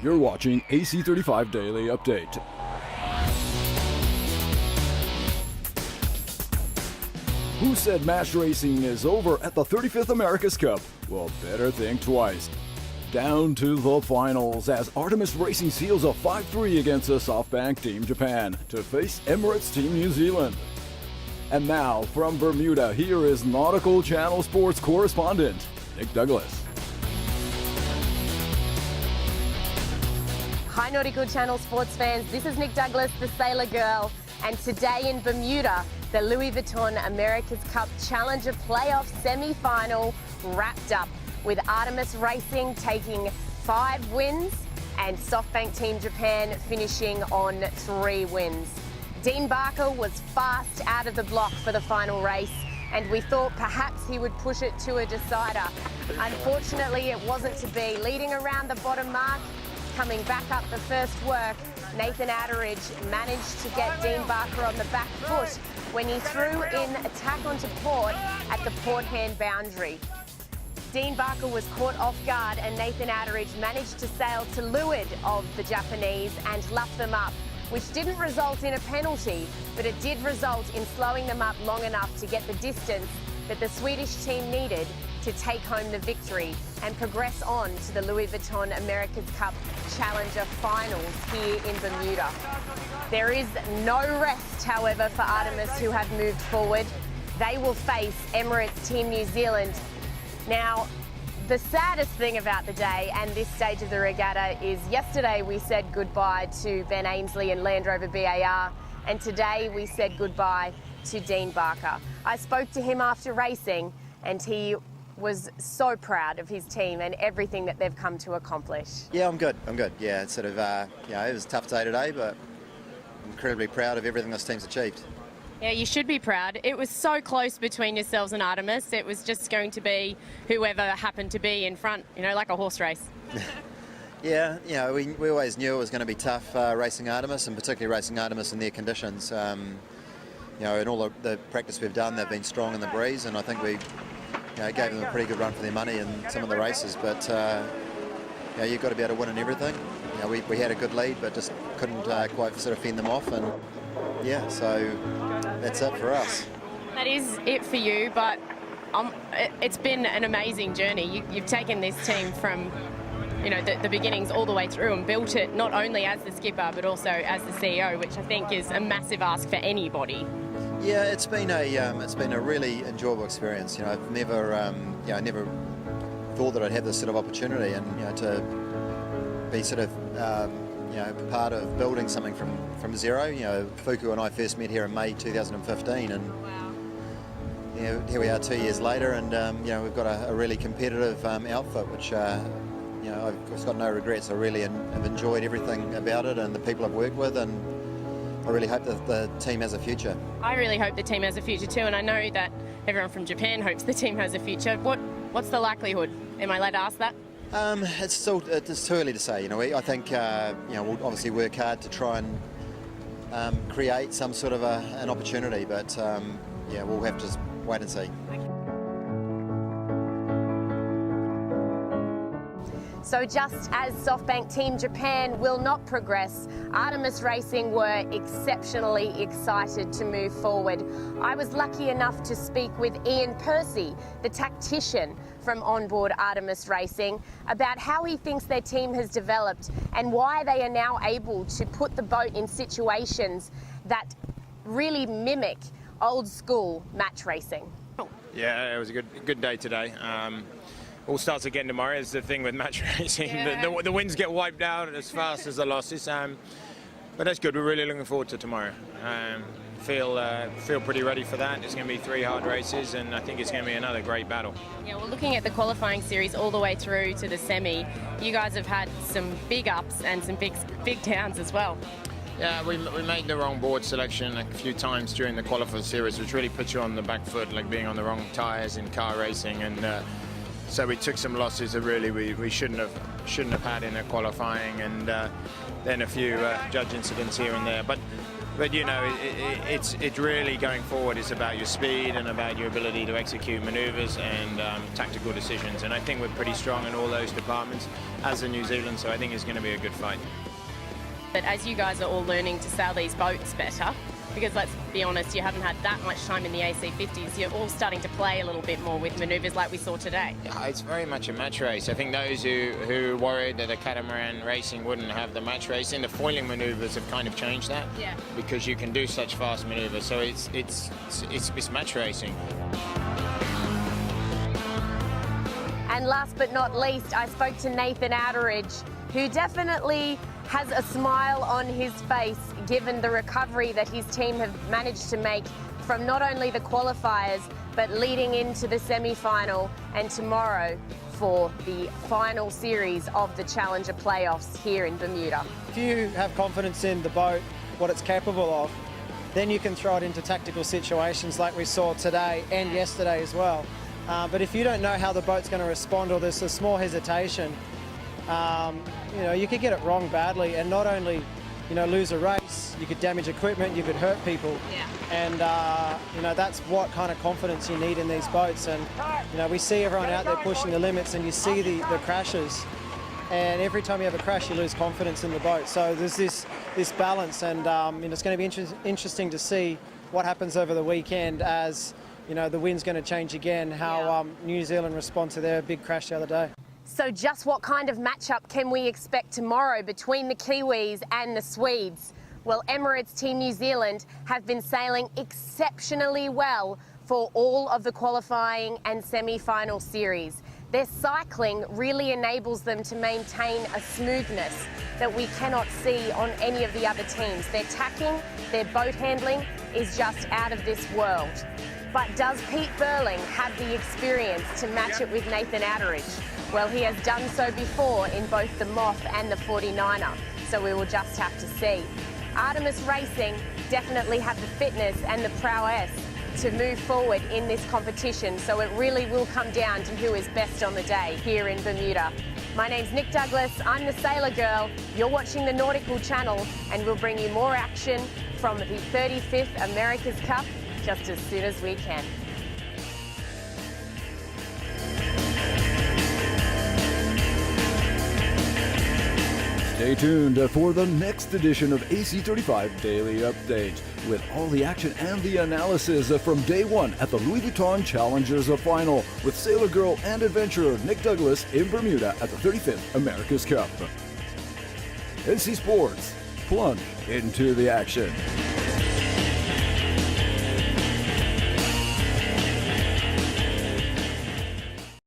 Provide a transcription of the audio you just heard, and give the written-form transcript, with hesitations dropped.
You're watching AC35 Daily Update. Who said match racing is over at the 35th America's Cup? Well, better think twice. Down to the finals as Artemis Racing seals a 5-3 against the SoftBank Team Japan to face Emirates Team New Zealand. And now, from Bermuda, here is Nautical Channel Sports correspondent Nick Douglas. Hi Nautical Channel sports fans, this is Nick Douglas, the Sailor Girl, and today in Bermuda, the Louis Vuitton America's Cup Challenger Playoff semi-final wrapped up with Artemis Racing taking 5 wins and SoftBank Team Japan finishing on 3 wins. Dean Barker was fast out of the block for the final race, and we thought perhaps he would push it to a decider. Unfortunately, it wasn't to be. Leading around the bottom mark, coming back up the first work, Nathan Atteridge managed to get Dean Barker on the back foot when he threw in attack onto port at the port hand boundary. Dean Barker was caught off guard and Nathan Atteridge managed to sail to leeward of the Japanese and luff them up, which didn't result in a penalty, but it did result in slowing them up long enough to get the distance that the Swedish team needed to take home the victory and progress on to the Louis Vuitton America's Cup Challenger Finals here in Bermuda. There is no rest, however, for Artemis, who have moved forward. They will face Emirates Team New Zealand. Now, the saddest thing about the day and this stage of the regatta is yesterday we said goodbye to Ben Ainsley and Land Rover BAR, and today we said goodbye to Dean Barker. I spoke to him after racing and he was so proud of his team and everything that they've come to accomplish. Yeah, I'm good. Yeah, it's sort of, it was a tough day today, but I'm incredibly proud of everything this team's achieved. Yeah, you should be proud. It was so close between yourselves and Artemis. It was just going to be whoever happened to be in front, like a horse race. Yeah, we always knew it was going to be tough racing Artemis, and particularly racing Artemis in their conditions. In all the practice we've done, they've been strong in the breeze, and I think we gave them a pretty good run for their money in some of the races. But you've got to be able to win in everything. We had a good lead, but just couldn't quite sort of fend them off, and yeah, so that's it for us. That is it for you, but it's been an amazing journey. You've taken this team from the beginnings all the way through and built it not only as the skipper but also as the CEO, which I think is a massive ask for anybody. Yeah, it's been a really enjoyable experience. I've never I never thought that I'd have this sort of opportunity, and to be sort of part of building something from zero. Fuku and I first met here in May 2015, and wow. Here we are 2 years later, and we've got a really competitive outfit, which I've got no regrets. I really have enjoyed everything about it and the people I've worked with, and I really hope that the team has a future. I really hope the team has a future too, and I know that everyone from Japan hopes the team has a future. What's the likelihood? Am I allowed to ask that? It's too early to say. I think we'll obviously work hard to try and create some sort of an opportunity, but we'll have to just wait and see. So just as SoftBank Team Japan will not progress, Artemis Racing were exceptionally excited to move forward. I was lucky enough to speak with Ian Percy, the tactician from onboard Artemis Racing, about how he thinks their team has developed and why they are now able to put the boat in situations that really mimic old school match racing. Yeah, it was a good day today. All starts again tomorrow is the thing with match racing. Yeah. The wins get wiped out as fast as the losses. But that's good. We're really looking forward to tomorrow. Feel pretty ready for that. It's going to be 3 hard races, and I think it's going to be another great battle. Yeah, well, looking at the qualifying series all the way through to the semi, you guys have had some big ups and some big downs as well. Yeah, we made the wrong board selection a few times during the qualifying series, which really puts you on the back foot, like being on the wrong tyres in car racing, and so we took some losses that really we shouldn't have had in the qualifying, and then a few judge incidents here and there. But But you know, it's really going forward. It's about your speed and about your ability to execute manoeuvres and tactical decisions. And I think we're pretty strong in all those departments as a New Zealand. So I think it's going to be a good fight. But as you guys are all learning to sail these boats better, because let's be honest, you haven't had that much time in the AC50s, you're all starting to play a little bit more with manoeuvres like we saw today. Yeah, it's very much a match race. I think those who worried that a catamaran racing wouldn't have the match racing, the foiling manoeuvres have kind of changed that. Yeah. Because you can do such fast manoeuvres. So it's match racing. And last but not least, I spoke to Nathan Outeridge, who definitely has a smile on his face given the recovery that his team have managed to make from not only the qualifiers but leading into the semi-final and tomorrow for the final series of the Challenger playoffs here in Bermuda. If you have confidence in the boat, what it's capable of, then you can throw it into tactical situations like we saw today and yesterday as well. But if you don't know how the boat's going to respond or there's a small hesitation, you know, you could get it wrong badly and not only, you know, lose a race, you could damage equipment, you could hurt people. Yeah. And, you know, that's what kind of confidence you need in these boats. And, you know, we see everyone out there pushing the limits and you see the crashes. And every time you have a crash, you lose confidence in the boat. So there's this balance and, you know, it's going to be interesting to see what happens over the weekend as, you know, the wind's going to change again, how New Zealand respond to their big crash the other day. So just what kind of matchup can we expect tomorrow between the Kiwis and the Swedes? Well, Emirates Team New Zealand have been sailing exceptionally well for all of the qualifying and semi-final series. Their cycling really enables them to maintain a smoothness that we cannot see on any of the other teams. Their tacking, their boat handling is just out of this world. But does Pete Burling have the experience to match it with Nathan Outeridge? Well, he has done so before in both the Moth and the 49er, so we will just have to see. Artemis Racing definitely have the fitness and the prowess to move forward in this competition, so it really will come down to who is best on the day here in Bermuda. My name's Nick Douglas, I'm the Sailor Girl, you're watching the Nautical channel, and we'll bring you more action from the 35th America's Cup just as soon as we can. Stay tuned for the next edition of AC35 Daily Update with all the action and the analysis from day one at the Louis Vuitton Challengers Final with Sailor Girl and adventurer Nick Douglas in Bermuda at the 35th America's Cup. NC Sports, plunge into the action.